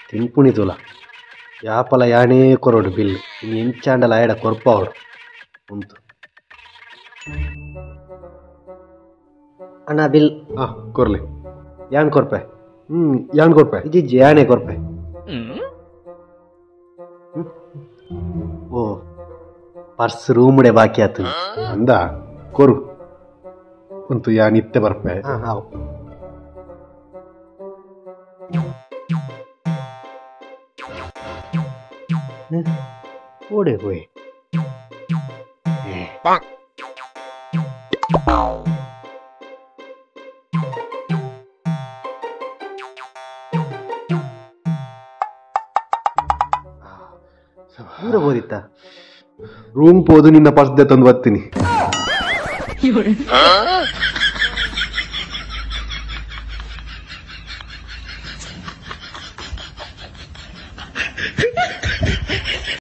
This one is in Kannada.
ತಿಂಪುಣಿ ತುಲ ಯಾಪಲ ಯಾಣೇ ಕೊರೋಡು ಬಿಲ್ ಇನ್ನು ಎಂಚಾಂಡಲ ಆಯಡ ಕೊರ್ಪಾವಡು ಉಂತು ಅಣ್ಣ ಬಿಲ್ ಕೊರ್ಲಿ ಯಾನ್ ಕೊರ್ಪೆ ಯಾನ್ ಕೊರ್ಪೆ ಇಜ್ಜಿ ಯಾಣೆ ಕೊರ್ಪೆ ಓ ಪರ್ಸ್ ರೂಮ್ಡೆ ಬಾಕಿ ಆತು ಅಂದ ಕೊರು ಉಂತು ಯಾನ್ ಇತ್ತೆ ಬರ್ಪೆ ಓಡೆ ಹೋಯ್ ದೂರ ಹೋದಿತ್ತ ರೂಮ್ ಪೋದು ನಿನ್ನ ಪರ್ಸ್ದೆ ತಂದು ಬರ್ತೀನಿ